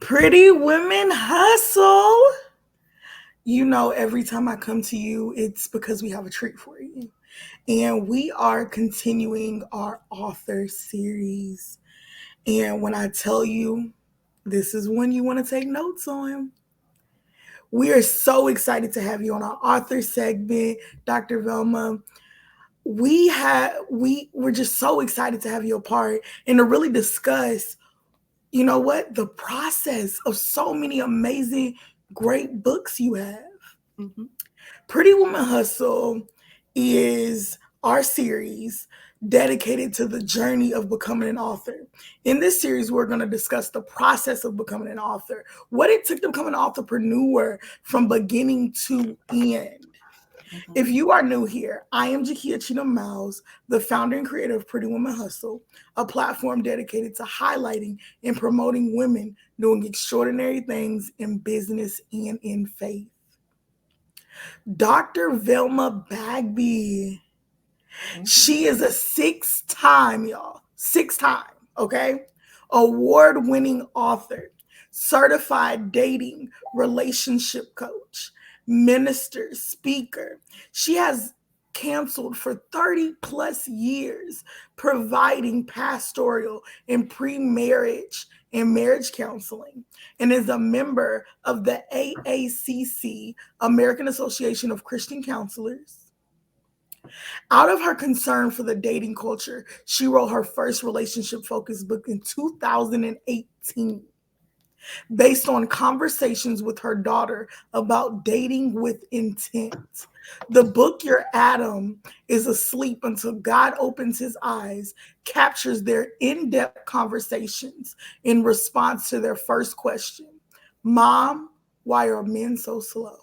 Pretty Women Hustle. You know, every time I come to you, it's because we have a treat for you. And we are continuing our author series. And when I tell you, this is one you want to take notes on. We are so excited to have you on our author segment, Dr. Velma. We're just so excited to have you a part and to really discuss the process of so many amazing, great books you have. Mhm. Pretty Woman Hustle is our series dedicated to the journey of becoming an author. In this series, we're going to discuss the process of becoming an author, what it took to become an entrepreneur from beginning to end. If Mhm. you are new here, I am Jakia Cheatham, Myles, the founder and creator of Pretty Woman Hustle, a platform dedicated to highlighting and promoting women doing extraordinary things in business and in faith. Dr. Velma Bagby. Mhm. She is a six-time, y'all, six-time, okay, award-winning author, certified dating relationship coach, minister, speaker. She has counseled for 30 plus years, providing pastoral and pre-marriage and marriage counseling, and is a member of the AACC, American Association of Christian Counselors. Out of her concern for the dating culture, she wrote her first relationship focused book in 2018 based on conversations with her daughter about dating with intent. The book, Your Adam is Asleep Until God Opens His Eyes, captures their in depth conversations in response to their first question: Mom, why are men so slow?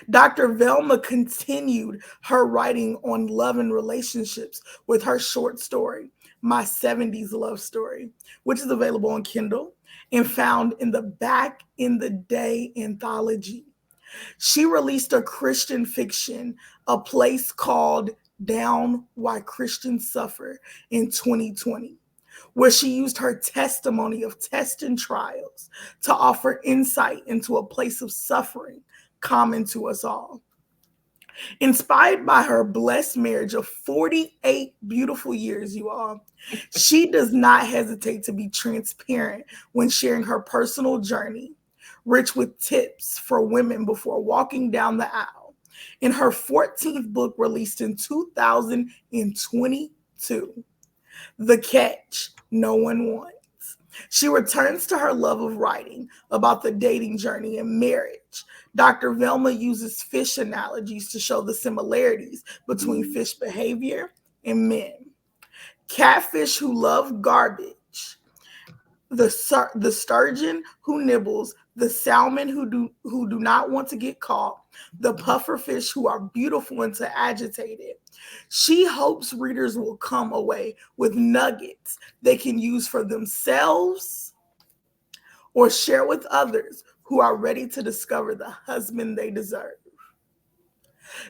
Dr. Velma continued her writing on love and relationships with her short story, My 70s Love Story, which is available on Kindle and found in the Back in the Day anthology. She released a Christian fiction, A Place Called Down Why Christians Suffer, in 2020, where she used her testimony of tests and trials to offer insight into a place of suffering common to us all. Inspired by her blessed marriage of 48 beautiful years, you all, she does not hesitate to be transparent when sharing her personal journey, rich with tips for women before walking down the aisle. In her 14th book, released in 2022, The Catch No One Wants, she returns to her love of writing about the dating journey and marriage. Dr. Velma uses fish analogies to show the similarities between Mhm. fish behavior and men. Catfish who love garbage, the sturgeon who nibbles, the salmon who do not want to get caught, the puffer fish who are beautiful until agitated. She hopes readers will come away with nuggets they can use for themselves or share with others who are ready to discover the husband they deserve.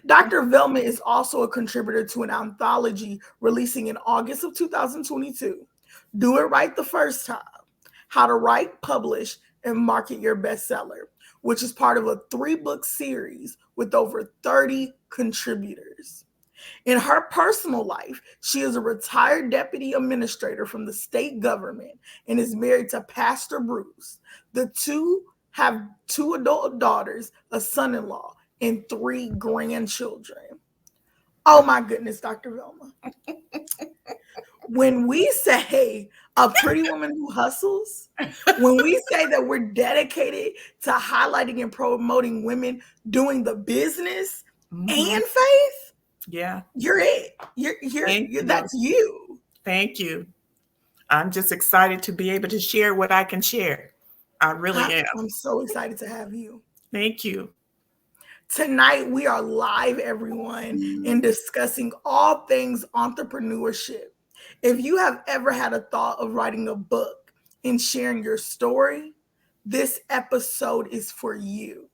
Dr. Velma is also a contributor to an anthology releasing in August of 2022, Do It Right the First Time: How to Write, Publish, and Market Your Bestseller, which is part of a 3-book series with over 30 contributors. In her personal life, she is a retired deputy administrator from the state government and is married to Pastor Bruce. The two have 2 adult daughters, a son in law, and 3 grandchildren. Oh my goodness, Dr. Velma. When we say a pretty woman who hustles, when we say that we're dedicated to highlighting and promoting women doing the business and Mhm. faith, Yeah. you're it. Thank you. That's you. Thank you. I'm just excited to be able to share what I can share. I really am. I'm so excited to have you. Thank you. Tonight, we are live, everyone, and discussing all things entrepreneurship. If you have ever had a thought of writing a book and sharing your story, this episode is for you.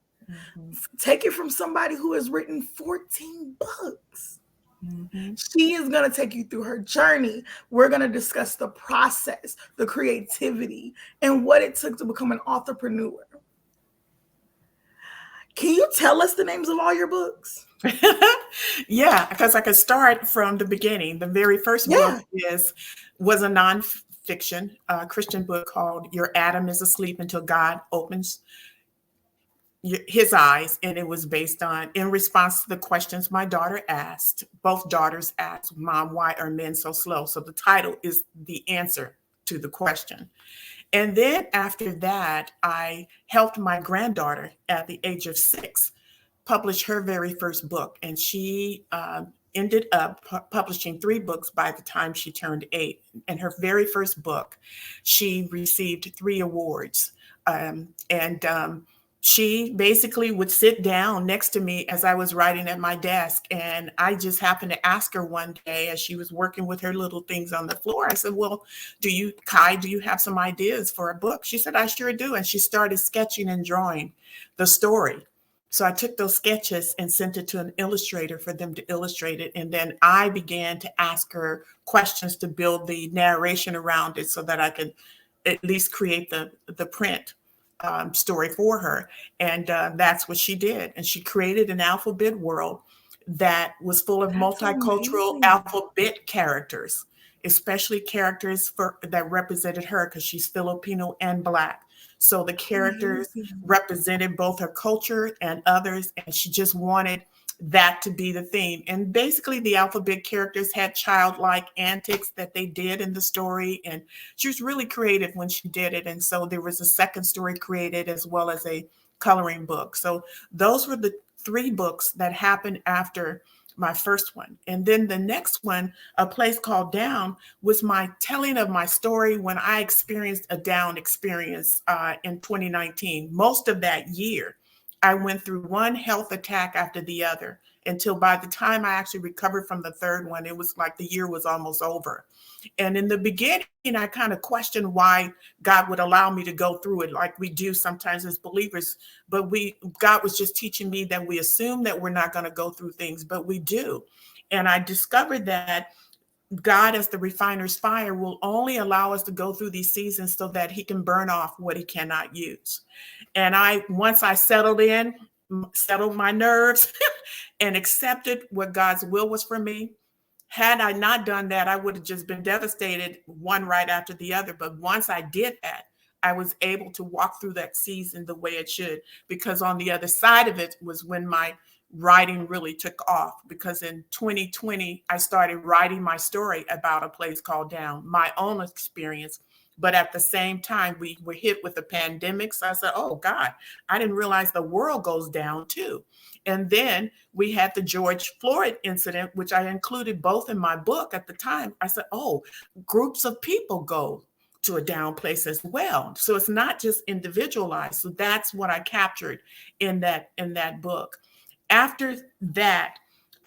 Mhm. Take it from somebody who has written 14 books. Mhm. She is going to take you through her journey. We're going to discuss the process, the creativity, and what it took to become an entrepreneur. Can you tell us the names of all your books? Yeah, because I could start from the beginning. The very first book Yeah. was a nonfiction Christian book called "Your Adam is Asleep Until God Opens His Eyes," and it was based on in response to the questions my daughter asked. Both daughters asked, "Mom, why are men so slow?" So the title is the answer to the question. And then after that, I helped my granddaughter at the age of 6 publish her very first book, and she ended up publishing 3 books by the time she turned 8. And her very first book, she received 3 awards. And she basically would sit down next to me as I was writing at my desk. And I just happened to ask her one day as she was working with her little things on the floor. I said, "Well, Kai, do you have some ideas for a book?" She said, "I sure do." And she started sketching and drawing the story. So I took those sketches and sent it to an illustrator for them to illustrate it. And then I began to ask her questions to build the narration around it so that I could at least create the print story for her. And that's what she did. And she created an alphabet world that was full of That's multicultural amazing. alphabet characters, especially characters that represented her because she's Filipino and Black. So the characters Amazing. represented both her culture and others, and she just wanted that to be the theme. And basically, the alphabet characters had childlike antics that they did in the story, and she was really creative when she did it. And so there was a second story created as well as a coloring book. So those were the 3 books that happened after my first one. And then the next one, A Place Called Down, was my telling of my story when I experienced a down experience in 2019. Most of that year, I went through one health attack after the other until by the time I actually recovered from the third one, it was like the year was almost over. And in the beginning, I kind of questioned why God would allow me to go through it like we do sometimes as believers. But God was just teaching me that we assume that we're not going to go through things, but we do. And I discovered that God, as the refiner's fire, will only allow us to go through these seasons so that he can burn off what he cannot use. And once I settled my nerves and accepted what God's will was for me, had I not done that, I would have just been devastated one right after the other. But once I did that, I was able to walk through that season the way it should, because on the other side of it was when my writing really took off. Because in 2020, I started writing my story about A Place Called Down, my own experience. But at the same time, we were hit with the pandemic. So I said, oh God, I didn't realize the world goes down too. And then we had the George Floyd incident, which I included both in my book at the time. I said, oh, groups of people go to a down place as well. So it's not just individualized. So that's what I captured in that book. After that,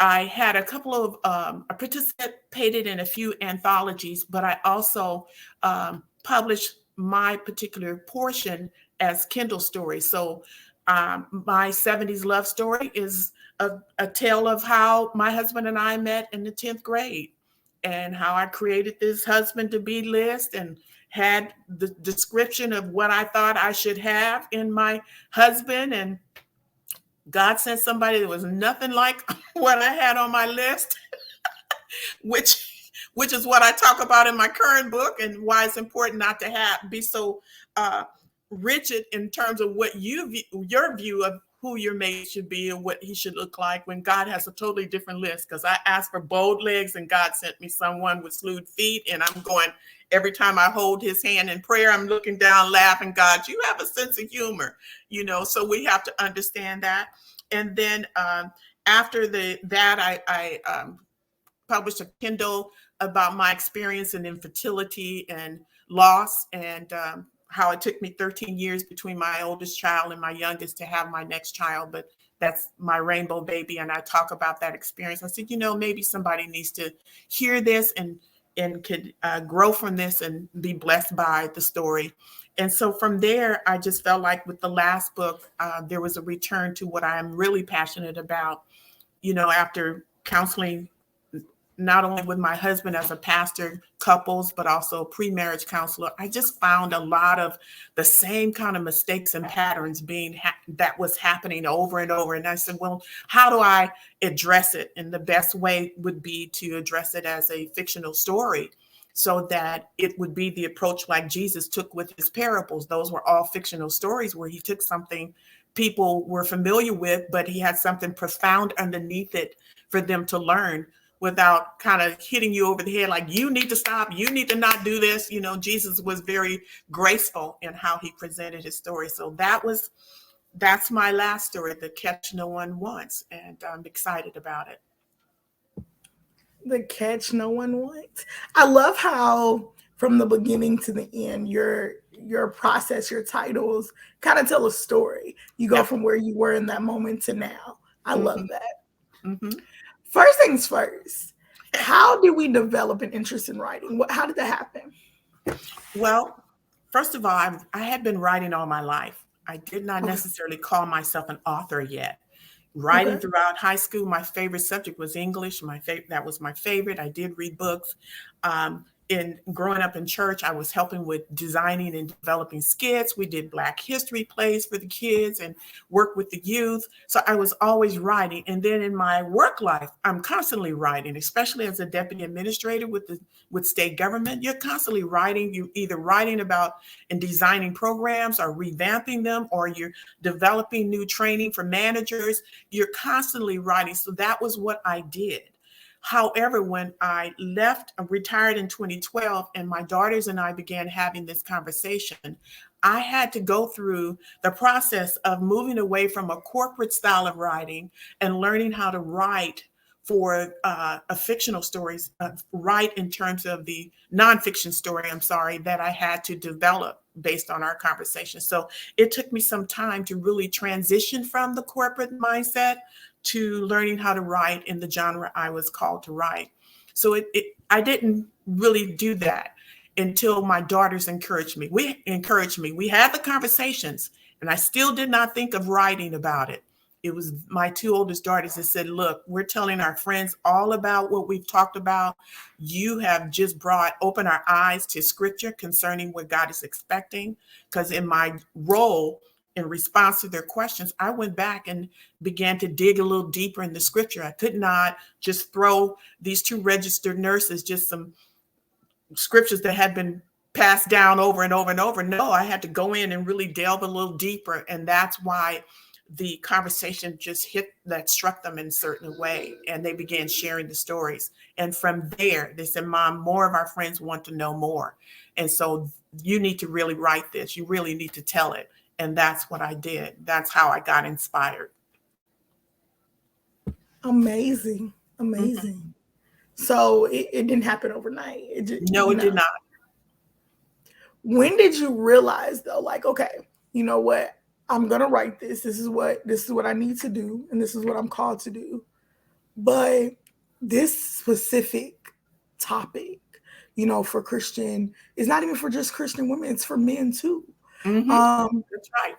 I had a couple of I participated in a few anthologies, but I also published my particular portion as Kindle stories. So my 70s love story is a tale of how my husband and I met in the 10th grade and how I created this husband to be list and had the description of what I thought I should have in my husband. And God sent somebody that was nothing like what I had on my list, which is what I talk about in my current book and why it's important not to be so uh, rigid in terms of what your view of who your mate should be and what he should look like when God has a totally different list. Because I asked for bold legs and God sent me someone with slewed feet, and I'm going every time I hold his hand in prayer, I'm looking down, laughing. God, you have a sense of humor, So we have to understand that. And then after that, I published a Kindle about my experience in infertility and loss, and how it took me 13 years between my oldest child and my youngest to have my next child. But that's my rainbow baby. And I talk about that experience. I said, maybe somebody needs to hear this and could grow from this and be blessed by the story. And so from there, I just felt like with the last book, there was a return to what I am really passionate about, after counseling not only with my husband as a pastor, couples, but also pre-marriage counselor, I just found a lot of the same kind of mistakes and patterns that was happening over and over. And I said, well, how do I address it? And the best way would be to address it as a fictional story, so that it would be the approach like Jesus took with his parables. Those were all fictional stories where he took something people were familiar with, but he had something profound underneath it for them to learn, without kind of hitting you over the head like, you need to stop, you need to not do this. Jesus was very graceful in how he presented his story. So that's my last story, The Catch No One Wants, and I'm excited about it. The Catch No One Wants. I love how from the beginning to the end, your process, your titles kind of tell a story. You go Yeah. from where you were in that moment to now. I love Mm-hmm. that. Mm-hmm. First things first, how did we develop an interest in writing? How did that happen? Well, first of all, I had been writing all my life. I did not Okay. necessarily call myself an author yet. Okay. Writing throughout high school, my favorite subject was English. That was my favorite. I did read books. In growing up in church, I was helping with designing and developing skits. We did Black History plays for the kids and worked with the youth. So I was always writing. And then in my work life, I'm constantly writing, especially as a deputy administrator with state government. You're constantly writing. You're either writing about and designing programs, or revamping them, or you're developing new training for managers. You're constantly writing. So that was what I did. However, when I retired in 2012, and my daughters and I began having this conversation, I had to go through the process of moving away from a corporate style of writing and learning how to write for a fictional stories, write in terms of the nonfiction story, I'm sorry, that I had to develop based on our conversation. So it took me some time to really transition from the corporate mindset to learning how to write in the genre I was called to write. So I didn't really do that until my daughters encouraged me. We had the conversations, and I still did not think of writing about it. It was my two oldest daughters that said, look, we're telling our friends all about what we've talked about. You have just opened our eyes to scripture concerning what God is expecting. Because in my role, in response to their questions, I went back and began to dig a little deeper in the scripture. I could not just throw these two registered nurses just some scriptures that had been passed down over and over and over. No, I had to go in and really delve a little deeper. And that's why the conversation just struck them in a certain way. And they began sharing the stories. And from there, they said, Mom, more of our friends want to know more. And so you need to really write this. You really need to tell it. And that's what I did. That's how I got inspired. Amazing. Amazing. Mm-hmm. So it didn't happen overnight. No, it did not. When did you realize though, like, okay, you know what? I'm gonna write this. This is what I need to do, and this is what I'm called to do. But this specific topic, for Christian, is not even for just Christian women, it's for men too. Mm-hmm. That's right.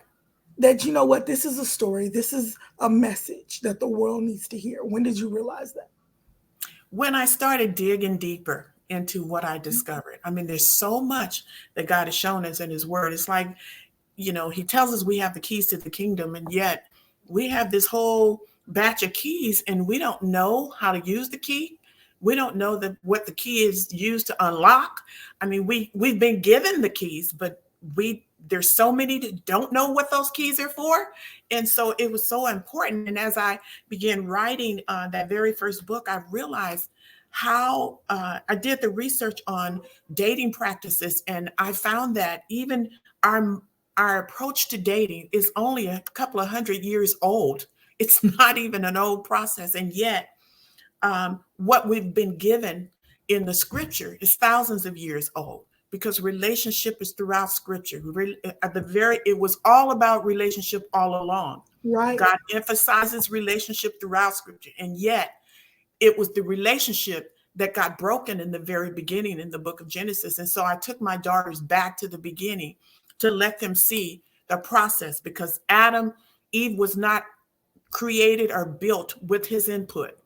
That what, this is a story, this is a message that the world needs to hear. When did you realize that? When I started digging deeper into what I discovered. I mean, there's so much that God has shown us in his word. It's like, he tells us we have the keys to the kingdom, and yet we have this whole batch of keys and we don't know how to use the key. We don't know what the key is used to unlock. I mean, we've been given the keys, but there's so many that don't know what those keys are for. And so it was so important. And as I began writing that very first book, I realized how I did the research on dating practices. And I found that even our approach to dating is only a couple of 100 years old. It's not even an old process. And yet what we've been given in the scripture is thousands of years old, because relationship is throughout scripture. It was all about relationship all along. Right. God emphasizes relationship throughout scripture. And yet it was the relationship that got broken in the very beginning in the book of Genesis. And so I took my daughters back to the beginning to let them see the process, because Eve was not created or built with his input.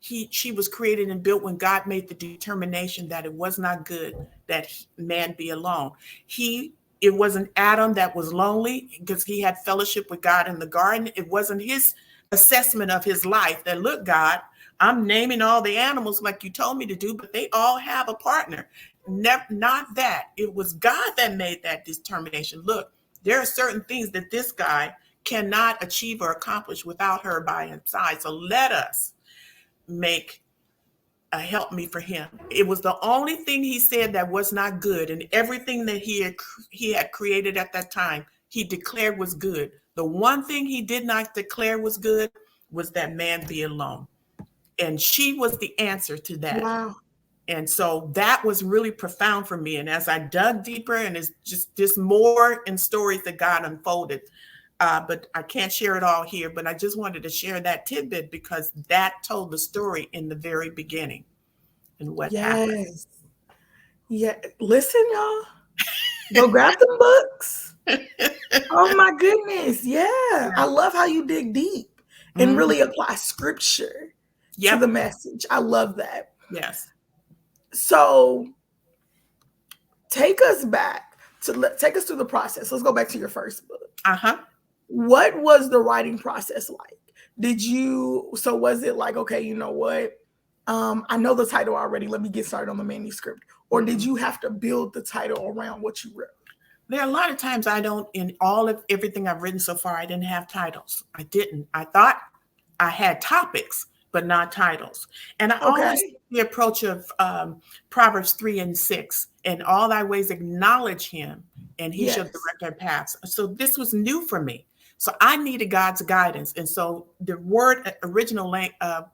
she was created and built when God made the determination that it was not good that man be alone. It wasn't Adam that was lonely because he had fellowship with God in the garden. It wasn't his assessment of his life that, look, God, I'm naming all the animals like you told me to do, but they all have a partner. Not that. It was God that made that determination. Look, there are certain things that this guy cannot achieve or accomplish without her by his side. So let us make a help me for him. It was the only thing he said that was not good, and everything that he had created at that time, he declared was good. The one thing he did not declare was good was that man be alone. And she was the answer to that. Wow. And so that was really profound for me. And as I dug deeper, and it's just more in stories that God unfolded, but I can't share it all here. But I just wanted to share that tidbit because that told the story in the very beginning and what happened. Yes. Yeah. Listen, y'all. Go grab them books. Oh my goodness. Yeah. I love how you dig deep and really apply scripture to the Yep. message. I love that. Yes. So take us through the process. Let's go back to your first book. Uh-huh. What was the writing process like? Was it like, okay, you know what? I know the title already. Let me get started on the manuscript. Or did you have to build the title around what you wrote? There are a lot of times in all of everything I've written so far, I didn't have titles. I didn't. I thought I had topics, but not titles. And I always take the approach of Proverbs 3:6, in all thy ways acknowledge him, and he shall direct our paths. So this was new for me. So I needed God's guidance. And so the original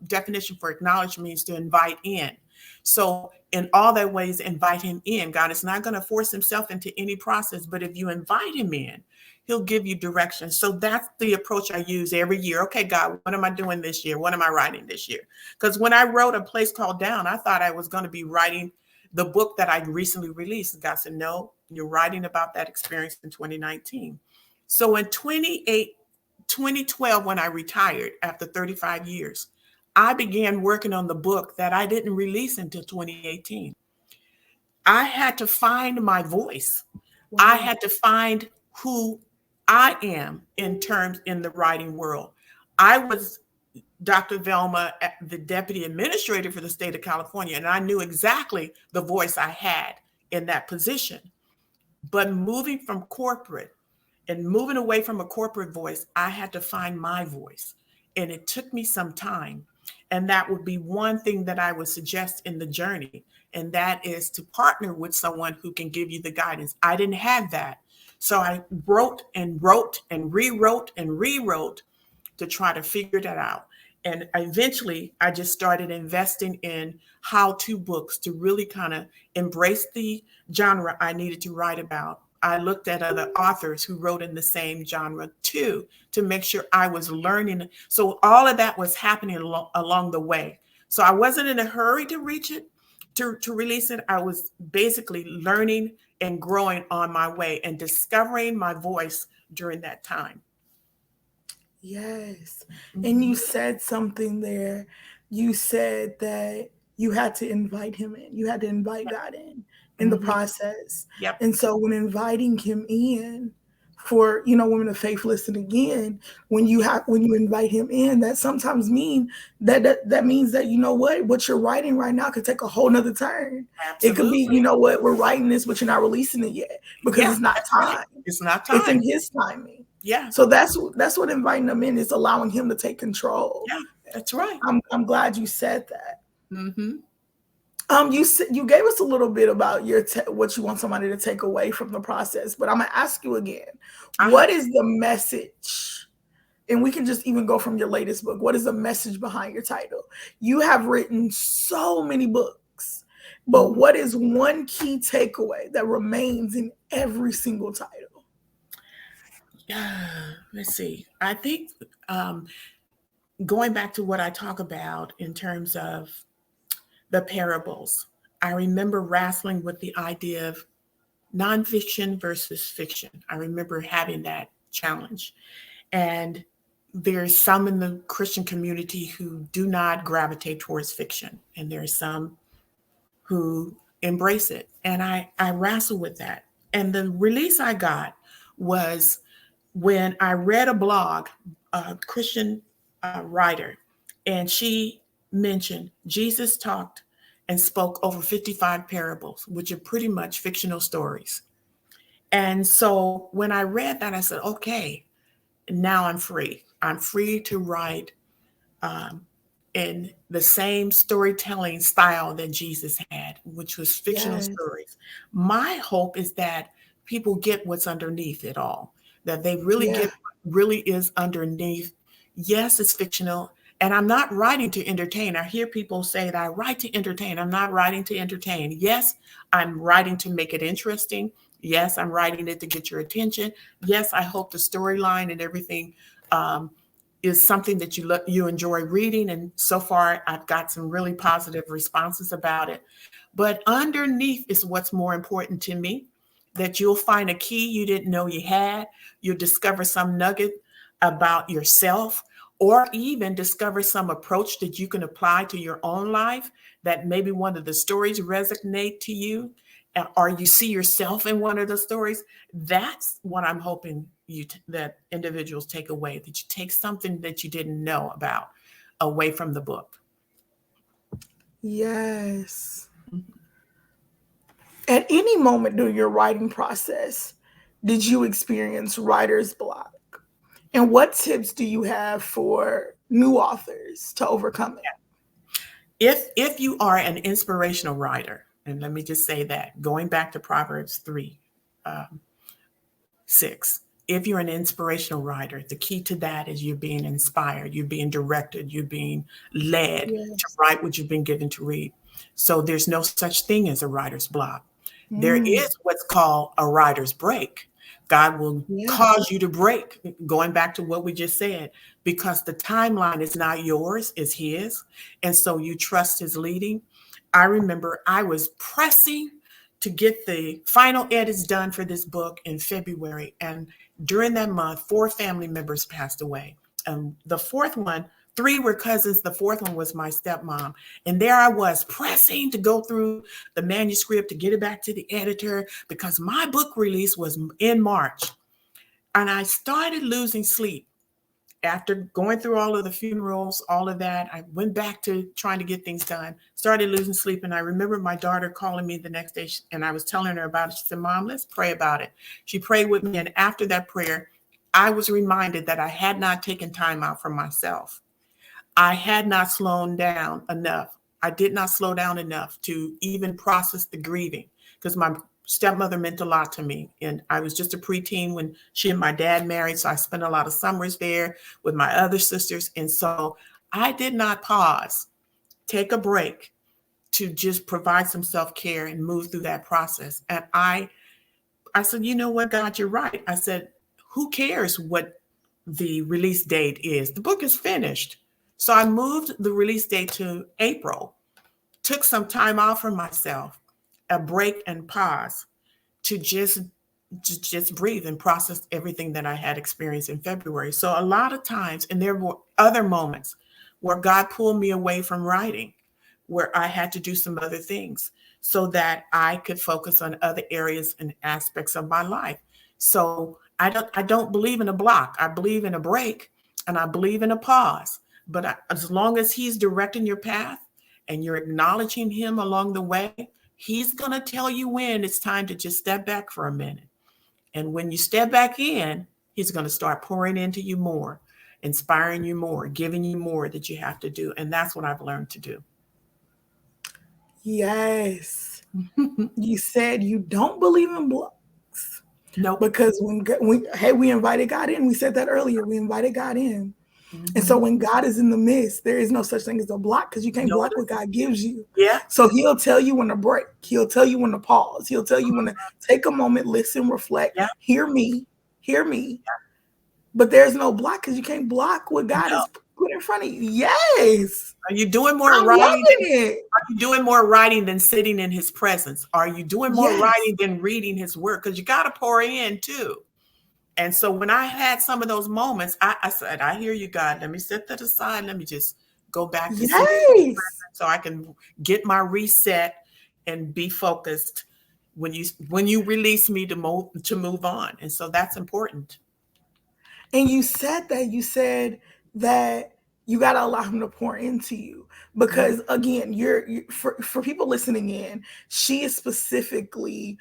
definition for acknowledge means to invite in. So in all thy ways, invite him in. God is not going to force himself into any process, but if you invite him in, he'll give you direction. So that's the approach I use every year. Okay, God, what am I doing this year? What am I writing this year? Because when I wrote A Place Called Down, I thought I was going to be writing the book that I recently released. And God said, no, you're writing about that experience in 2019. So in 2012, when I retired after 35 years, I began working on the book that I didn't release until 2018. I had to find my voice. Wow. I had to find who I am in the writing world. I was Dr. Velma, the deputy administrator for the state of California, and I knew exactly the voice I had in that position. But moving from corporate and moving away from a corporate voice, I had to find my voice. And it took me some time. And that would be one thing that I would suggest in the journey. And that is to partner with someone who can give you the guidance. I didn't have that. So I wrote and wrote and rewrote and rewrote to try to figure that out. And eventually I just started investing in how-to books to really kind of embrace the genre I needed to write about. I looked at other authors who wrote in the same genre too, to make sure I was learning. So all of that was happening along the way. So I wasn't in a hurry to reach it, to release it. I was basically learning and growing on my way and discovering my voice during that time. Yes. And you said something there. You said that you had to invite him in. You had to invite God in the process. Yep. And so when inviting him in, for women of faith, listen again, when you invite him in, that sometimes means that what you're writing right now could take a whole nother turn. Absolutely. It could be, we're writing this, but you're not releasing it yet because it's not time. Right. It's not time. It's in his timing. Yeah. So that's what inviting them in is, allowing him to take control. Yeah, that's right. I'm glad you said that. Mm-hmm. You gave us a little bit about what you want somebody to take away from the process, but I'm gonna ask you again. What is the message? And we can just even go from your latest book. What is the message behind your title? You have written so many books, but what is one key takeaway that remains in every single title? Let's see. I think going back to what I talk about in terms of the parables, I remember wrestling with the idea of nonfiction versus fiction. I remember having that challenge. And there's some in the Christian community who do not gravitate towards fiction, and there's some who embrace it. And I wrestle with that. And the release I got was when I read a blog, a Christian writer, and she mentioned Jesus talked and spoke over 55 parables, which are pretty much fictional stories. And so when I read that, I said, okay, now I'm free. I'm free to write um, in the same storytelling style that Jesus had, which was fictional Yes. stories. My hope is that people get what's underneath it all, that they really Yeah. get what really is underneath. Yes, it's fictional. And I'm not writing to entertain. I hear people say that I write to entertain. I'm not writing to entertain. Yes, I'm writing to make it interesting. Yes, I'm writing it to get your attention. Yes, I hope the storyline and everything um, is something that you enjoy reading, and so far I've got some really positive responses about it. But underneath is what's more important to me, that you'll find a key you didn't know you had. You'll discover some nugget about yourself, or even discover some approach that you can apply to your own life, that maybe one of the stories resonate to you, or you see yourself in one of the stories. That's what I'm hoping that individuals take away, that you take something that you didn't know about away from the book. Yes. At any moment during your writing process, did you experience writer's block? And what tips do you have for new authors to overcome it? If you are an inspirational writer, and let me just say that, going back to Proverbs 3, um, 6. If you're an inspirational writer, the key to that is you're being inspired, you're being directed, you're being led to Yes. write what you've been given to read. So there's no such thing as a writer's block. There Mm, is what's called a writer's break. God will yeah. cause you to break, going back to what we just said, because the timeline is not yours, it's His. And so you trust His leading. I remember I was pressing to get the final edits done for this book in February. And during that month, 4 family members passed away. The fourth one, 3 were cousins. The fourth one was my stepmom. And there I was pressing to go through the manuscript to get it back to the editor because my book release was in March. And I started losing sleep after going through all of the funerals, all of that. I went back to trying to get things done, started losing sleep. And I remember my daughter calling me the next day, and I was telling her about it. She said, Mom, let's pray about it. She prayed with me. And after that prayer, I was reminded that I had not taken time out for myself. I had not slowed down enough. I did not slow down enough to even process the grieving, because my stepmother meant a lot to me. And I was just a preteen when she and my dad married. So I spent a lot of summers there with my other sisters. And so I did not pause, take a break to just provide some self-care and move through that process. And I said, you know what, God, you're right. I said, who cares what the release date is? The book is finished. So I moved the release date to April, took some time off for myself, a break and pause to just breathe and process everything that I had experienced in February. So a lot of times, and there were other moments where God pulled me away from writing, where I had to do some other things so that I could focus on other areas and aspects of my life. So I don't believe in a block. I believe in a break, and I believe in a pause. But as long as He's directing your path and you're acknowledging Him along the way, He's going to tell you when it's time to just step back for a minute. And when you step back in, He's going to start pouring into you more, inspiring you more, giving you more that you have to do. And that's what I've learned to do. Yes. You said you don't believe in blocks Nope. because hey, we invited God in. We said that earlier. We invited God in. And so Mm-hmm. when God is in the midst, there is no such thing as a block because you can't block what Notice. God gives you. Yeah. So He'll tell you when to break. He'll tell you when to pause. He'll tell you when to take a moment, listen, reflect, Yeah. hear me. But there's no block because you can't block what God No. has put in front of you. Yes. Are you doing more I'm writing loving it. are you doing more writing than sitting in His presence? Are you doing more Yes. writing than reading His word? Because you got to pour in too. And so when I had some of those moments, I said, I hear you, God. Let me set that aside. Let me just go back to sitting Yes. so I can get my reset and be focused when you release me to move on. And so that's important. And you said that you got to allow him to pour into you Mhm. because again, you're for people listening in, she is specifically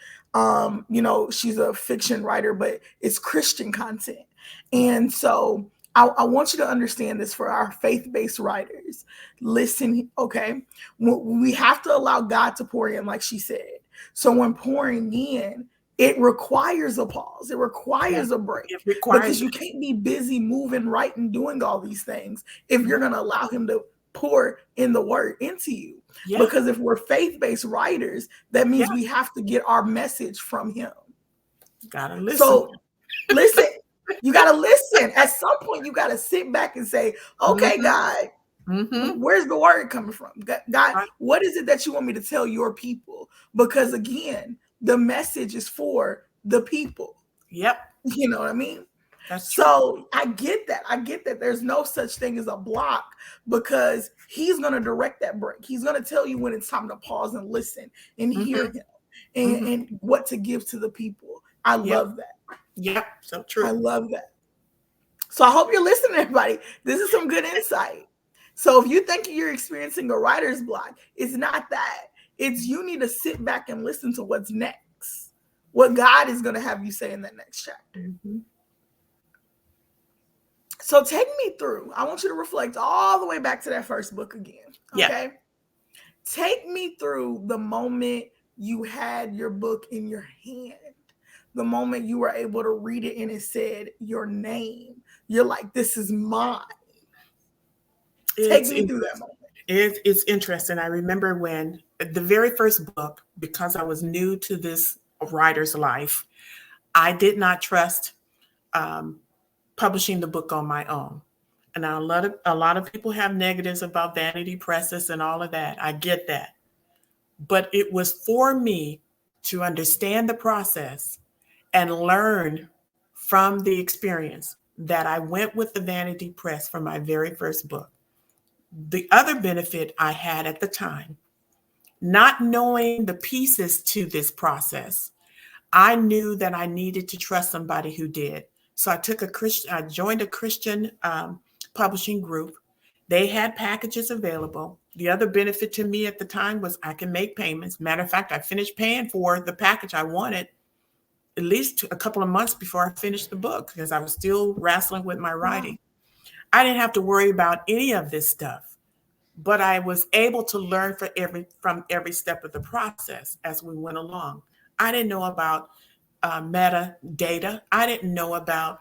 she's a fiction writer, but it's Christian content. And so I want you to understand this for our faith-based writers. Listen, okay? We have to allow God to pour in, like she said. So when pouring in, it requires a pause. It Yeah, requires a break it requires because that. you can't be busy moving, writing, doing all these things if you're Mhm. going to allow him to pour in the word into you. Yeah, Because if we're faith-based writers, that yeah, means we have to get our message from him. gotta listen. So listen, you got to listen. At some point, you got to sit back and say, okay, Hmm. God, Hmm. where's the word coming from? God, Right. what is it that you want me to tell your people? Because again, the message is for the people. Yep, You know what I mean? that's true. So I get that. I get that there's no such thing as a block because he's going to direct that break. He's going to tell you when it's time to pause and listen and hear Hmm. him Hmm. and what to give to the people. I Yep, love that. yep, so I true. love that. So I hope you're listening, everybody. This is some good insight. So if you think you're experiencing a writer's block, it's not that. It's you need to sit back and listen to what's next, what God is going to have you say in that next chapter. Hmm. So take me through. I want you to reflect all the way back to that first book again. Yeah. Okay. Take me through the moment you had your book in your hand, the moment you were able to read it and it said your name. You're like, this is mine. Take It's me through that moment. it's interesting. I remember when the very first book, because I was new to this writer's life, I did not trust um, publishing the book on my own. And a lot of people have negatives about vanity presses and all of that. I get that. But it was for me to understand the process and learn from the experience that I went with the vanity press for my very first book. The other benefit I had at the time, not knowing the pieces to this process, I knew that I needed to trust somebody who did. So I joined a Christian publishing group. They had packages available. The other benefit to me at the time was I can make payments. Matter of fact, I finished paying for the package I wanted at least a couple of months before I finished the book because I was still wrestling with my Wow. writing. I didn't have to worry about any of this stuff, but I was able to learn from every step of the process as we went along. I didn't know about metadata. I didn't know about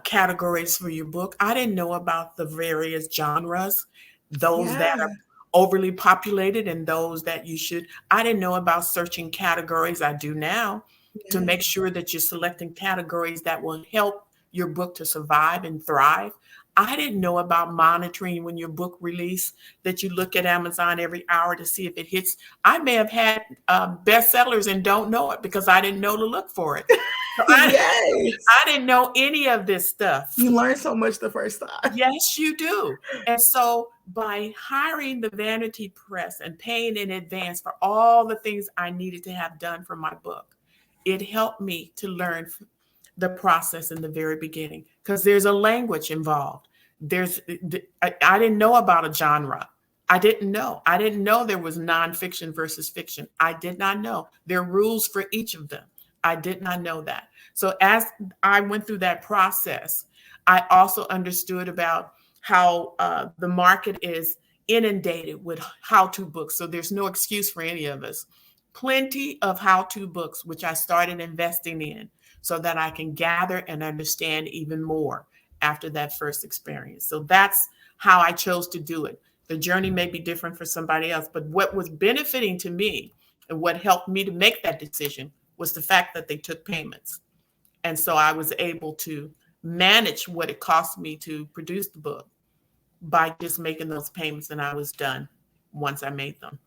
categories for your book. I didn't know about the various genres, those that Yeah. are overly populated and those that you should. I didn't know about searching categories. I do now to make Yes. sure that you're selecting categories that will help your book to survive and thrive. I didn't know about monitoring when your book release that you look at Amazon every hour to see if it hits. I may have had bestsellers and don't know it because I didn't know to look for it. So Yes. I didn't know any of this stuff. You learn so much the first time. Yes, you do. And so by hiring the Vanity Press and paying in advance for all the things I needed to have done for my book, it helped me to learn the process in the very beginning because there's a language involved. I didn't know about a genre. I didn't know. I didn't know there was nonfiction versus fiction. I did not know. There are rules for each of them. I did not know that. So as I went through that process, I also understood about how the market is inundated with how-to books. So there's no excuse for any of us. Plenty of how-to books, which I started investing in so that I can gather and understand even more after that first experience. So that's how I chose to do it. The journey may be different for somebody else, but what was benefiting to me and what helped me to make that decision was the fact that they took payments. And so I was able to manage what it cost me to produce the book by just making those payments, and I was done once I made them.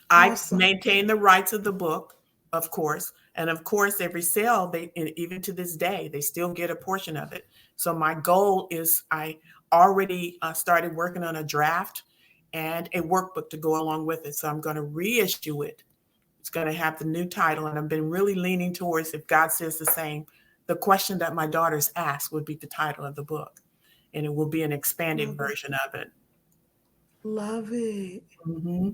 I Awesome. maintained the rights of the book, of course. And of course, every sale, and even to this day, they still get a portion of it. So my goal is I already started working on a draft and a workbook to go along with it. So I'm going to reissue it. It's going to have the new title. And I've been really leaning towards, if God says the same, the question that my daughters ask would be the title of the book. And it will be an expanded Love it. version of it. Love it. Mm-hmm.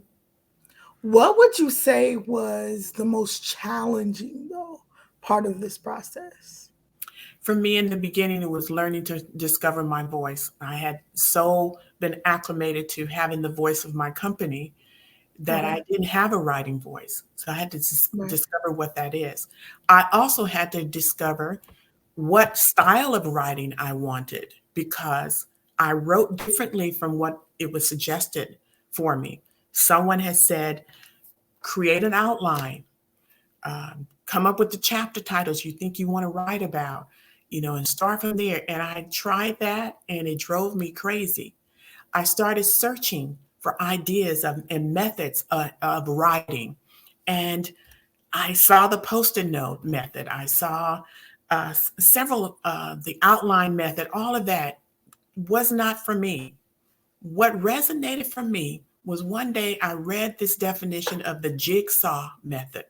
What would you say was the most challenging, though, part of this process? For me in the beginning, it was learning to discover my voice. I had so been acclimated to having the voice of my company that Okay. I didn't have a writing voice. So I had to Right. discover what that is. I also had to discover what style of writing I wanted, because I wrote differently from what it was suggested for me. Someone has said, create an outline, come up with the chapter titles you think you want to write about, and start from there. And I tried that and it drove me crazy. I started searching for ideas and methods of writing. And I saw the post-it note method. I saw several, the outline method. All of that was not for me. What resonated for me was one day I read this definition of the jigsaw method.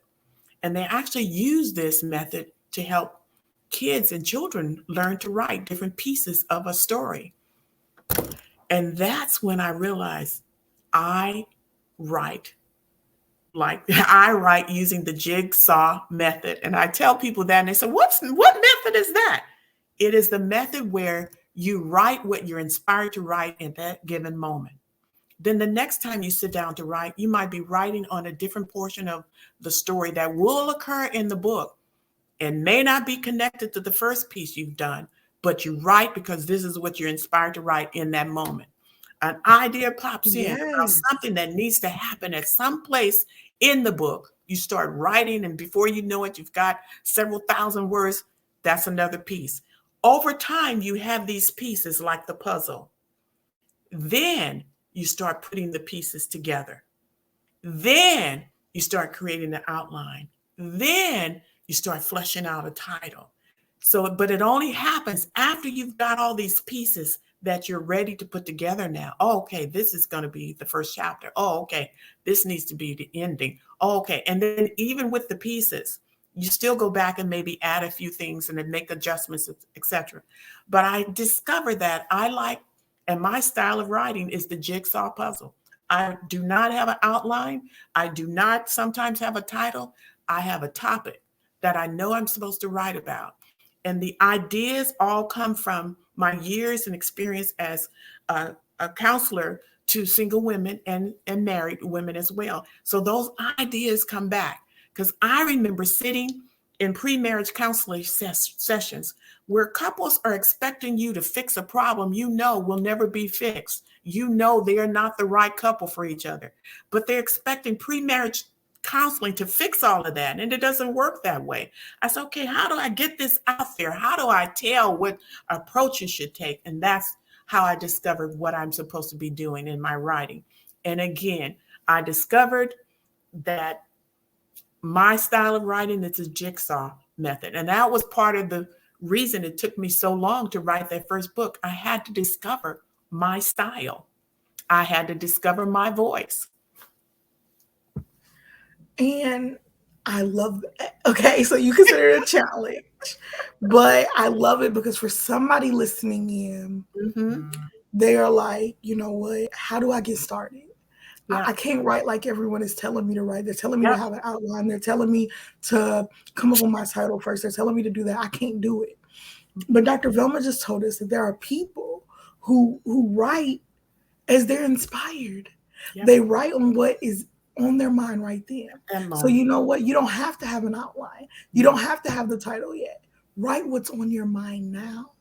And they actually use this method to help kids and children learn to write different pieces of a story. And that's when I realized I write I write using the jigsaw method. And I tell people that and they say, what method is that? It is the method where you write what you're inspired to write in that given moment. Then the next time you sit down to write, you might be writing on a different portion of the story that will occur in the book and may not be connected to the first piece you've done, but you write because this is what you're inspired to write in that moment. An idea pops in about Yes. something that needs to happen at some place in the book. You start writing, and before you know it, you've got several thousand words. That's another piece. Over time, you have these pieces like the puzzle. Then you start putting the pieces together. Then you start creating the outline. Then you start fleshing out a title. So, but it only happens after you've got all these pieces that you're ready to put together now. Oh, okay, this is going to be the first chapter. Oh, okay, this needs to be the ending. Oh, okay. And then even with the pieces, you still go back and maybe add a few things and then make adjustments, etc. But I discovered that I like, and my style of writing is the jigsaw puzzle. I do not have an outline. I do not sometimes have a title. I have a topic that I know I'm supposed to write about. And the ideas all come from my years and experience as a counselor to single women and married women as well. So those ideas come back because I remember sitting in pre-marriage counseling sessions where couples are expecting you to fix a problem you know will never be fixed. You know they are not the right couple for each other, but they're expecting pre-marriage counseling to fix all of that, and it doesn't work that way. I said, okay, how do I get this out there? How do I tell what approach you should take? And that's how I discovered what I'm supposed to be doing in my writing. And again, I discovered that my style of writing is a jigsaw method. And that was part of the reason it took me so long to write that first book. I had to discover my style. I had to discover my voice. And I love that. Okay, so you consider it a challenge, but I love it because for somebody listening in, Mm-hmm. they are like, you know what? How do I get started? Yeah. I can't write like everyone is telling me to write. They're telling me to Yep. have an outline. They're telling me to come up with my title first. They're telling me to do that. I can't do it. But Dr. Velma just told us that there are people who write as they're inspired. Yep. They write on what is on their mind right then. That So moment. you know what? You don't have to have an outline. You don't have to have the title yet. Write what's on your mind now.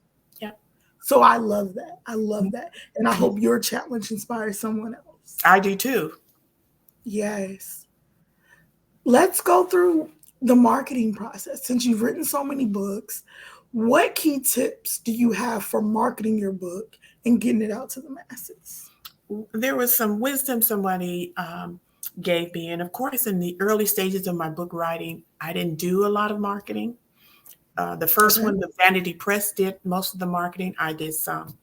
Yep. So I love that. I love that. And I hope your challenge inspires someone else. I do too. Yes. Let's go through the marketing process. Since you've written so many books, what key tips do you have for marketing your book and getting it out to the masses? There was some wisdom somebody gave me. And of course, in the early stages of my book writing, I didn't do a lot of marketing. The first Okay. one, the Vanity Press, did most of the marketing. I did some.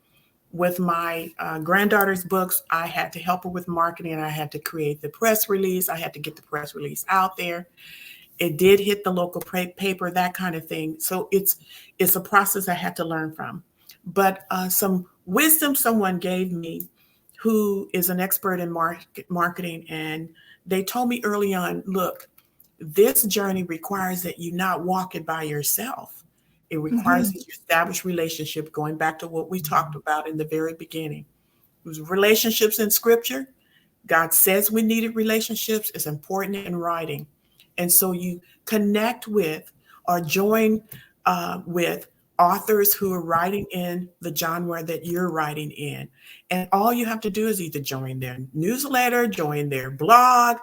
With my granddaughter's books, I had to help her with marketing. I had to create the press release. I had to get the press release out there. It did hit the local paper, that kind of thing. So it's a process I had to learn from. But some wisdom someone gave me, who is an expert in marketing, and they told me early on, look, this journey requires that you not walk it by yourself. It requires Mm-hmm. that you establish relationship, going back to what we talked about in the very beginning. It was relationships in scripture. God says we needed relationships. It's important in writing. And so you connect with or join with authors who are writing in the genre that you're writing in. And all you have to do is either join their newsletter, join their blog,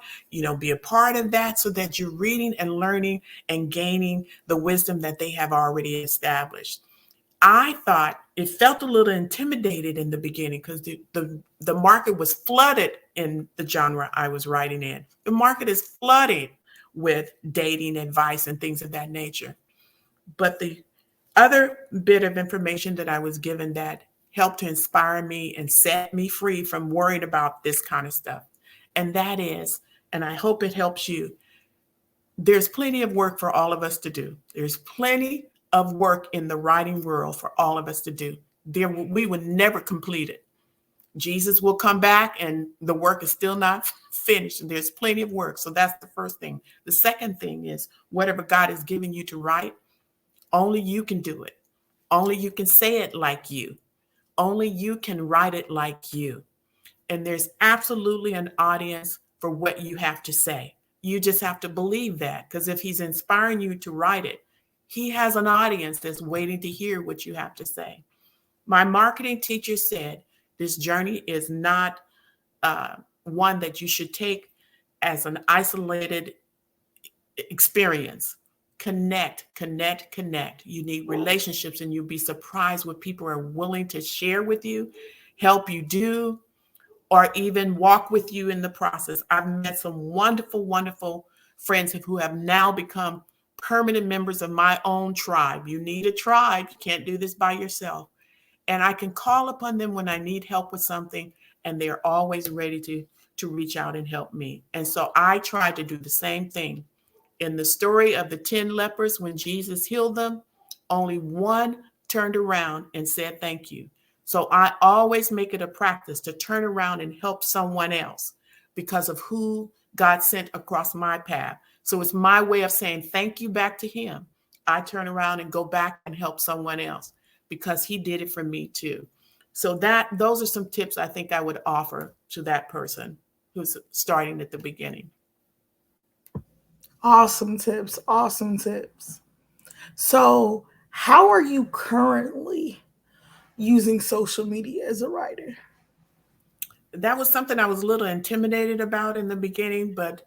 be a part of that so that you're reading and learning and gaining the wisdom that they have already established. I thought it felt a little intimidated in the beginning because the market was flooded in the genre I was writing in. The market is flooded with dating advice and things of that nature. But the other bit of information that I was given that helped to inspire me and set me free from worrying about this kind of stuff. And that is, and I hope it helps you, there's plenty of work for all of us to do. There's plenty of work in the writing world for all of us to do. We would never complete it. Jesus will come back and the work is still not finished. And there's plenty of work. So that's the first thing. The second thing is whatever God has given you to write, only you can do it. Only you can say it like you. Only you can write it like you. And there's absolutely an audience for what you have to say. You just have to believe that, because if he's inspiring you to write it, he has an audience that's waiting to hear what you have to say. My marketing teacher said this journey is not uh, one that you should take as an isolated experience. Connect, connect, connect. You need relationships, and you'll be surprised what people are willing to share with you, help you do, or even walk with you in the process. I've met some wonderful, wonderful friends who have now become permanent members of my own tribe. You need a tribe. You can't do this by yourself. And I can call upon them when I need help with something, and they're always ready to reach out and help me. And so I try to do the same thing. In the story of the 10 lepers, when Jesus healed them, only one turned around and said thank you. So I always make it a practice to turn around and help someone else because of who God sent across my path. So it's my way of saying thank you back to him. I turn around and go back and help someone else because he did it for me too. So those are some tips I think I would offer to that person who's starting at the beginning. Awesome tips. Awesome tips. So, how are you currently using social media as a writer? That was something I was a little intimidated about in the beginning, but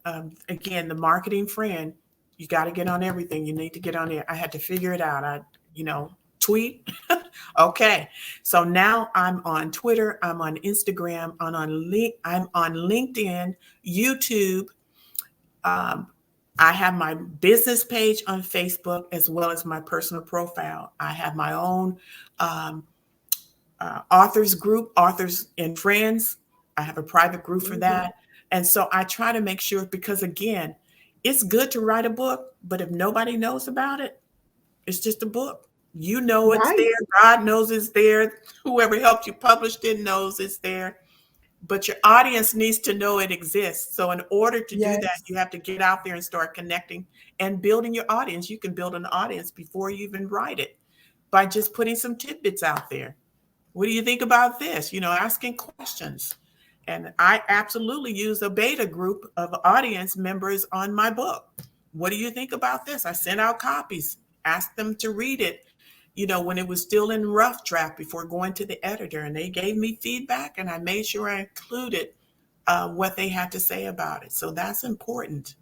again, the marketing friend, you got to get on everything. You need to get on there. I had to figure it out. Tweet. Okay, so now I'm on Twitter. I'm on Instagram. I'm on LinkedIn, YouTube. Um, I have my business page on Facebook as well as my personal profile. I have my own um, authors group, Authors and Friends. I have a private group for Mhm. that. And so I try to make sure, because again, it's good to write a book, but if nobody knows about it, it's just a book. You know it's Right. there. God knows it's there. Whoever helped you publish it knows it's there. But your audience needs to know it exists. So in order to do that, Yes. you have to get out there and start connecting and building your audience. You can build an audience before you even write it by just putting some tidbits out there. What do you think about this? Asking questions. And I absolutely use a beta group of audience members on my book. What do you think about this? I sent out copies, asked them to read it, when it was still in rough draft before going to the editor. And they gave me feedback, and I made sure I included what they had to say about it. So that's important,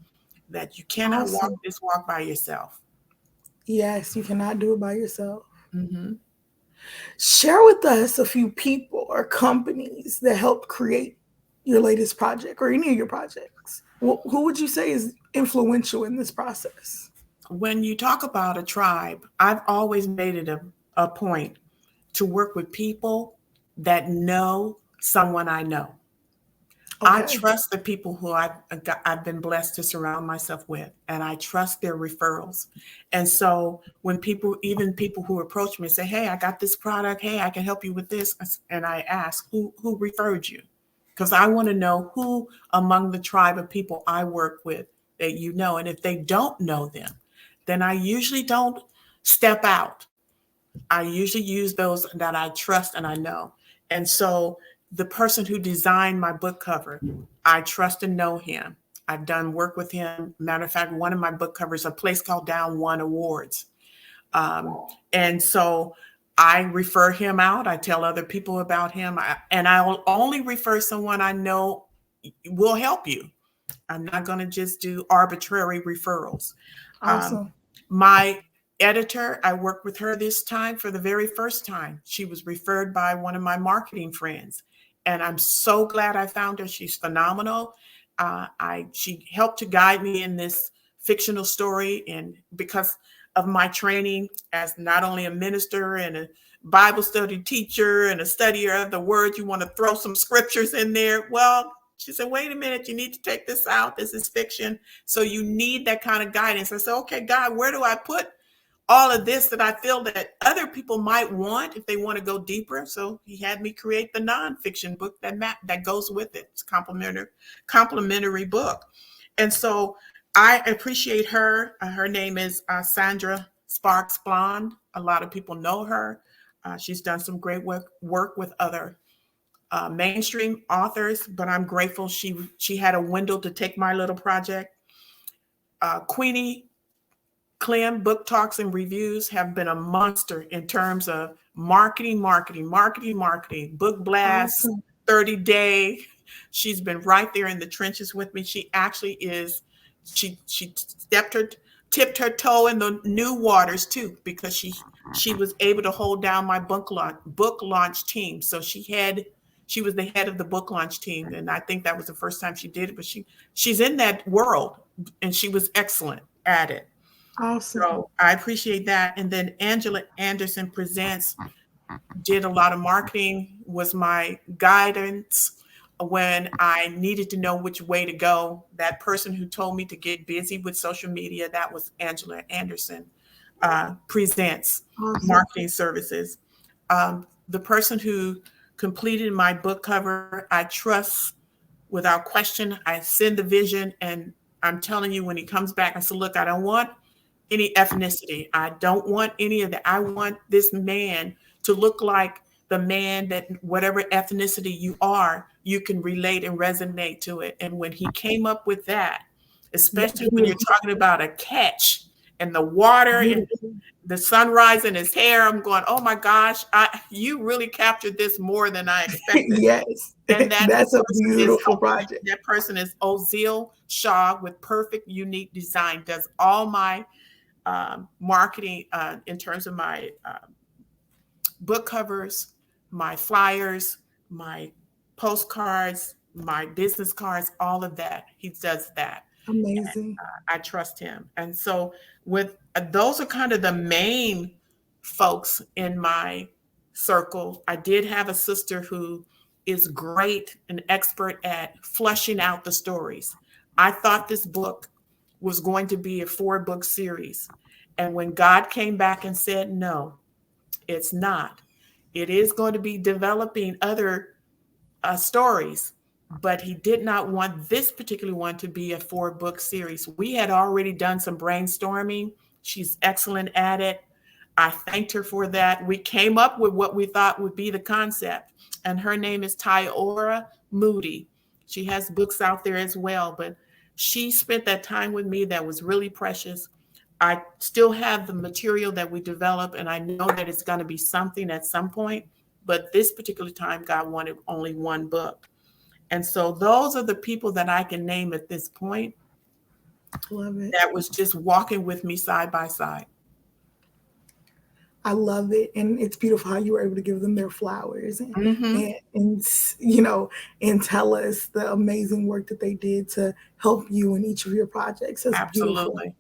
that you cannot walk Awesome. this walk by yourself. Yes, you cannot do it by yourself. Mm-hmm. Share with us a few people or companies that helped create your latest project or any of your projects. Who would you say is influential in this process? When you talk about a tribe, I've always made it a point to work with people that know someone I know. I Okay. trust the people who I've been blessed to surround myself with, and I trust their referrals. And so when people, even people who approach me and say, "Hey, I got this product. Hey, I can help you with this," and I ask, "Who referred you?" Because I want to know who among the tribe of people I work with that you know. And if they don't know them, then I usually don't step out. I usually use those that I trust and I know. And so the person who designed my book cover, I trust and know him. I've done work with him. Matter of fact, one of my book covers, a place called Down One Awards. And so I refer him out. I tell other people about him. And I'll only refer someone I know will help you. I'm not going to just do arbitrary referrals. Um, Awesome. my editor, I worked with her this time for the very first time. She was referred by one of my marketing friends, and I'm so glad I found her. She's phenomenal. She helped to guide me in this fictional story, and because of my training as not only a minister and a Bible study teacher and a studier of the word, you want to throw some scriptures in there. Well, she said, "Wait a minute, you need to take this out. This is fiction." So you need that kind of guidance. I said, "Okay, God, where do I put all of this that I feel that other people might want if they want to go deeper?" So he had me create the nonfiction book that goes with it. It's a complimentary book. And so I appreciate her. Her name is Sandra Sparks Blonde. A lot of people know her. She's done some great work with other mainstream authors, but I'm grateful she had a window to take my little project. Queenie Clem book talks and reviews have been a monster in terms of marketing, book blasts, Awesome. 30-day. She's been right there in the trenches with me. She actually is, she tipped her toe in the new waters too, because she was able to hold down my book launch team. So she was the head of the book launch team. And I think that was the first time she did it, but she's in that world and she was excellent at it. Awesome. So I appreciate that. And then Angela Anderson Presents did a lot of marketing, was my guidance when I needed to know which way to go. That person who told me to get busy with social media, that was Angela Anderson Presents Awesome. Marketing Services. The person who completed my book cover, I trust without question. I send the vision, and I'm telling you, when he comes back, I said, "Look, I don't want any ethnicity. I don't want any of that. I want this man to look like the man that whatever ethnicity you are, you can relate and resonate to it." And when he came up with that, especially when you're Beautiful. talking about a catch and the water and Beautiful. the sunrise in his hair, I'm going, "Oh my gosh, you really captured this more than I expected." Yes. And that That's a person is beautiful helping me. project. That person is Ozil Shaw with Perfect Unique Design, does all my marketing in terms of my book covers, my flyers, my postcards, my business cards, all of that. He does that. And Amazing. I trust him. And so, with those are kind of the main folks in my circle. I did have a sister who is great, an expert at fleshing out the stories. I thought this book was going to be a 4-book series. And when God came back and said, "No, it's not. It is going to be developing other stories," but he did not want this particular one to be a 4-book series. We had already done some brainstorming. She's excellent at it. I thanked her for that. We came up with what we thought would be the concept. And her name is Tyora Moody. She has books out there as well, but she spent that time with me that was really precious. I still have the material that we develop, and I know that it's going to be something at some point. But this particular time, God wanted only one book. And so those are the people that I can name at this point Love it. that was just walking with me side by side. I love it, and it's beautiful how you were able to give them their flowers Mm-hmm. and you know, and tell us the amazing work that they did to help you in each of your projects. That's beautiful. Absolutely.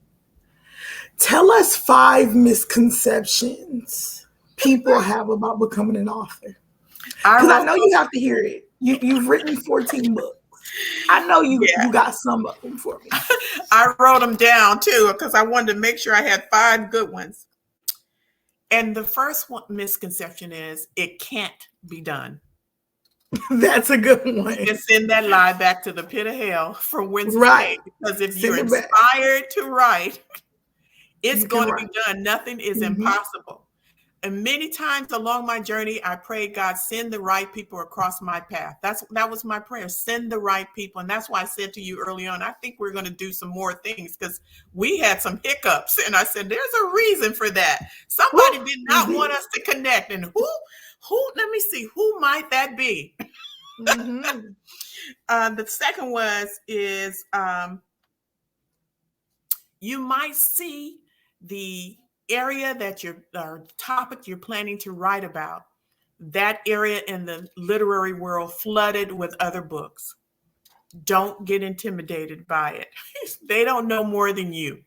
Tell us 5 misconceptions people have about becoming an author, I because I wrote know you those. have to hear it. You've written 14 books. I know you Yeah, got some of them for me. I wrote them down too because I wanted to make sure I had 5 good ones. And the first one misconception is it can't be done. That's a good You one. can send that lie back to the pit of hell from whence it Right. came. Because if you're Send it back. inspired to write, it's You can going to be write. done. Nothing is Hmm. impossible. And many times along my journey, I prayed, God, send the right people across my path. That was my prayer. Send the right people. And that's why I said to you early on, I think we're going to do some more things because we had some hiccups. And I said, there's a reason for that. Woo, Somebody did we not did. want us to connect. And let me see, who might that be? Hmm. The second is you might see the area that you're or topic you're planning to write about, that area in the literary world flooded with other books. Don't get intimidated by it. They don't know more than you.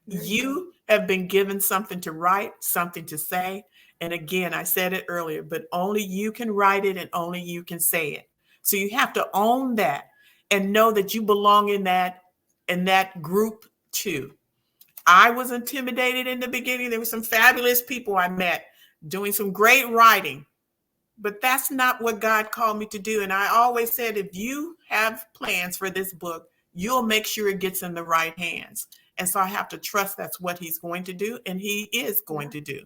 There you go. You have been given something to write, something to say. And again, I said it earlier, but only you can write it and only you can say it. So you have to own that and know that you belong in that group too. I was intimidated in the beginning. There were some fabulous people I met doing some great writing, but that's not what God called me to do. And I always said, if you have plans for this book, you'll make sure it gets in the right hands. And so I have to trust that's what he's going to do, and he is Yeah. going to do.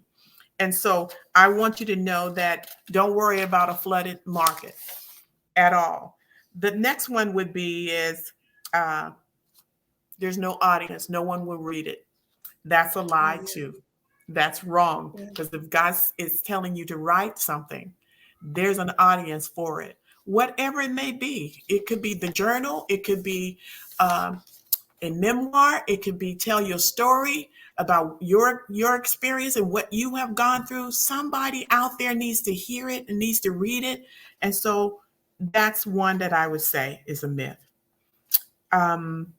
And so I want you to know that don't worry about a flooded market at all. The next one would be is uh, there's no audience, no one will read it. That's a Oh, lie yeah. too. That's wrong. Yeah. Because if God is telling you to write something, there's an audience for it. Whatever it may be. It could be the journal, it could be um, a memoir, it could be tell your story about your experience and what you have gone through. Somebody out there needs to hear it and needs to read it. And so that's one that I would say is a myth. Um,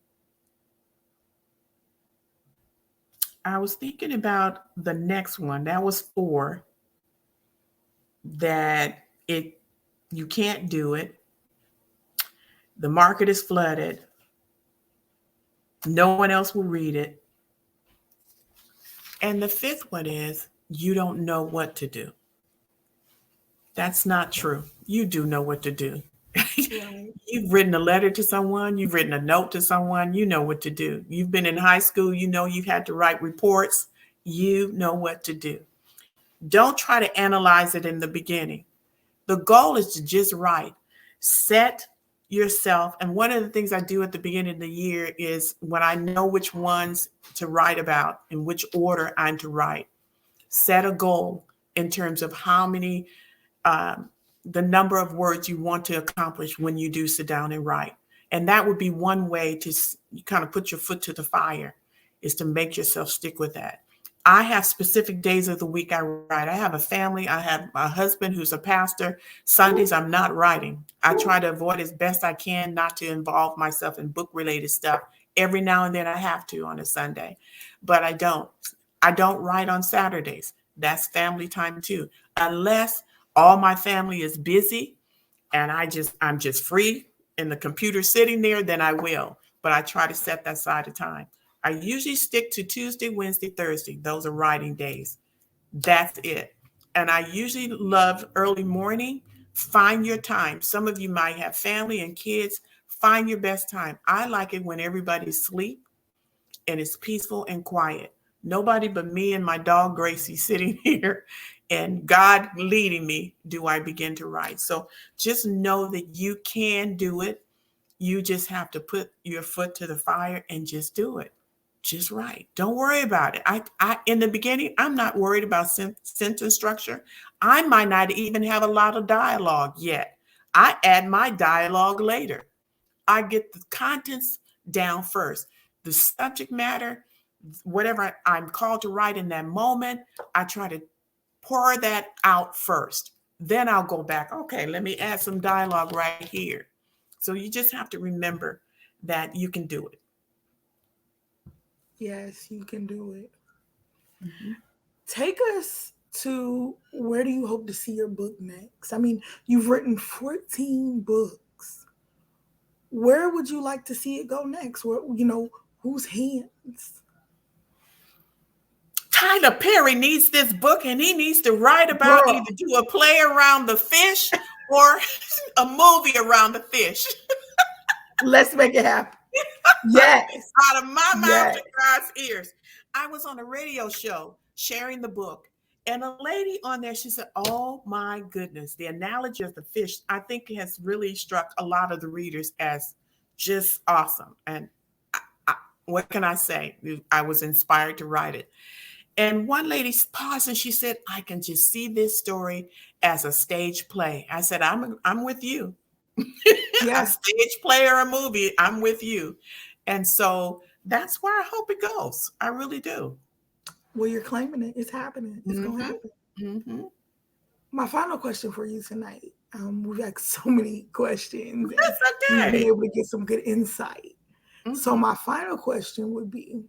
I was thinking about the next one. That was 4, that it you can't do it. The market is flooded. No one else will read it. And the 5th one is you don't know what to do. That's not true. You do know what to do. Right. You've written a letter to someone, you've written a note to someone, you know what to do. You've been in high school, you know you've had to write reports, you know what to do. Don't try to analyze it in the beginning. The goal is to just write. Set yourself. And one of the things I do at the beginning of the year is when I know which ones to write about, in which order I'm to write, set a goal in terms of how many, the number of words you want to accomplish when you do sit down and write. And that would be one way to kind of put your foot to the fire, is to make yourself stick with that. I have specific days of the week I write. I have a family. I have a husband who's a pastor. Sundays, I'm not writing. I try to avoid as best I can not to involve myself in book related stuff. Every now and then I have to on a Sunday, but I don't. I don't write on Saturdays. That's family time too. Unless all my family is busy and I'm just free in the computer sitting there, then I will. But I try to set that side of time. I usually stick to Tuesday, Wednesday, Thursday. Those are writing days. That's it. And I usually love early morning. Find your time. Some of you might have family and kids. Find your best time. I like it when everybody's asleep and it's peaceful and quiet. Nobody but me and my dog Gracie sitting here, and God leading me, do I begin to write. So just know that you can do it. You just have to put your foot to the fire and just do it. Just write. Don't worry about it. I in the beginning, I'm not worried about sentence structure. I might not even have a lot of dialogue yet. I add my dialogue later. I get the contents down first. The subject matter, whatever I'm called to write in that moment, I try to pour that out first. Then I'll go back. Okay, let me add some dialogue right here. So you just have to remember that you can do it. Yes, you can do it. Mm-hmm. Take us to where do you hope to see your book next? I mean, you've written 14 books. Where would you like to see it go next? Where, whose hands? Tyler Perry needs this book, and he needs to write about, Girl, either do a play around the fish or a movie around the fish. let's make it happen. Yes. Out of my mouth Yes. to God's ears. I was on a radio show sharing the book, and a lady on there, she said, "Oh my goodness, the analogy of the fish, I think, has really struck a lot of the readers as just awesome." And I, what can I say? I was inspired to write it. And one lady paused and she said, "I can just see this story as a stage play." I said, I'm with you. A Yeah. stage play or a movie, I'm with you. And so that's where I hope it goes. I really do. Well, you're claiming it. It's happening. It's going to Mm-hmm. happen. Mm-hmm. My final question for you tonight. We've got so many questions and That's we've been okay. able to get some good insight. So, Mm-hmm. my final question would be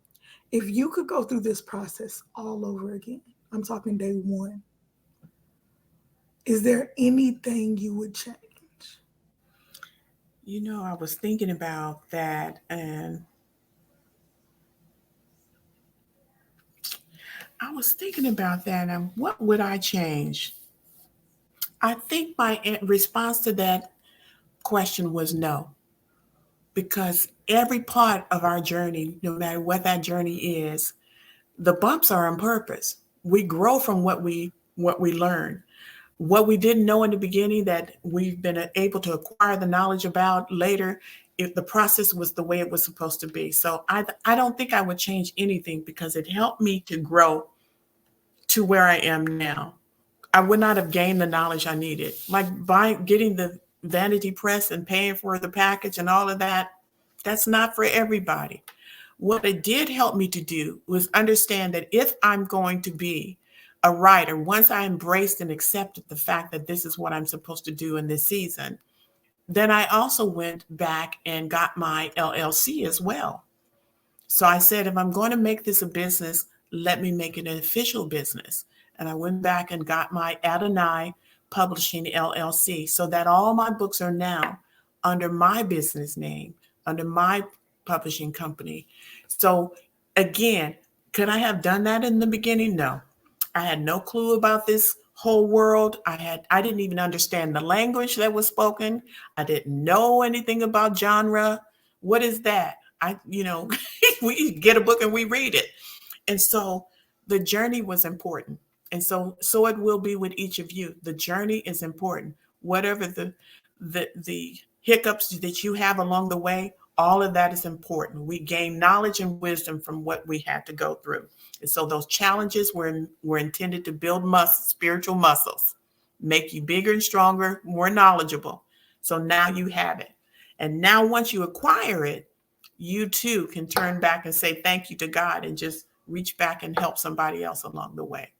if you could go through this process all over again, I'm talking day one, is there anything you would change? I was thinking about that, and what would I change? I think my response to that question was no, because every part of our journey, no matter what that journey is, the bumps are on purpose. We grow from what we learn. What we didn't know in the beginning that we've been able to acquire the knowledge about later, if the process was the way it was supposed to be. So I don't think I would change anything because it helped me to grow to where I am now. I would not have gained the knowledge I needed. Like by getting the vanity press and paying for the package and all of that, that's not for everybody. What it did help me to do was understand that if I'm going to be a writer, once I embraced and accepted the fact that this is what I'm supposed to do in this season, then I also went back and got my LLC as well. So I said, if I'm going to make this a business, let me make it an official business. And I went back and got my Adonai Publishing LLC so that all my books are now under my business name, under my publishing company. So again, could I have done that in the beginning? No. I had no clue about this whole world. I didn't even understand the language that was spoken. I didn't know anything about genre. What is that? We get a book and we read it. And so the journey was important. And so it will be with each of you. The journey is important. Whatever the hiccups that you have along the way, all of that is important. We gain knowledge and wisdom from what we had to go through. And so those challenges were intended to build spiritual muscles, make you bigger and stronger, more knowledgeable. So now you have it. And now once you acquire it, you too can turn back and say thank you to God and just reach back and help somebody else along the way.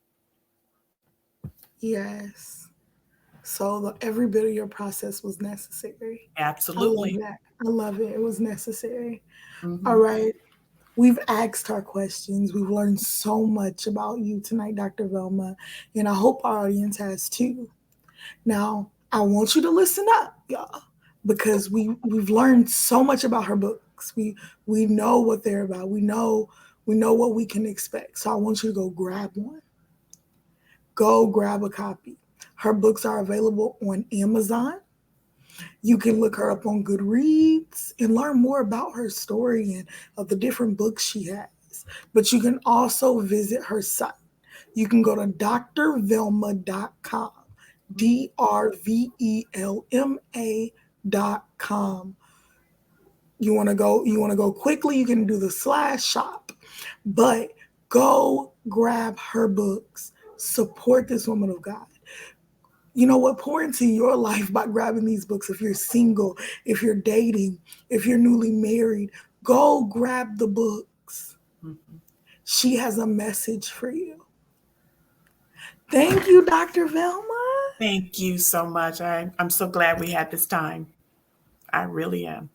Yes. So every bit of your process was necessary. I love Absolutely. that. I love it. It was necessary. All Mm-hmm. right. We've asked our questions. We've learned so much about you tonight, Dr. Velma, and I hope our audience has too. Now, I want you to listen up, y'all, because we've learned so much about her books. We know what they're about. We know what we can expect. So I want you to go grab one. Go grab a copy. Her books are available on Amazon. You can look her up on Goodreads and learn more about her story and of the different books she has. But you can also visit her site. You can go to drvelma.com, drvelma.com. You want to go quickly, you can do the /shop. But go grab her books. Support this woman of God. You know what? Pour into your life by grabbing these books. If you're single, if you're dating, if you're newly married, go grab the books. Mm-hmm. She has a message for you. Thank you, Dr. Velma. Thank you so much. I'm so glad we had this time. I really am.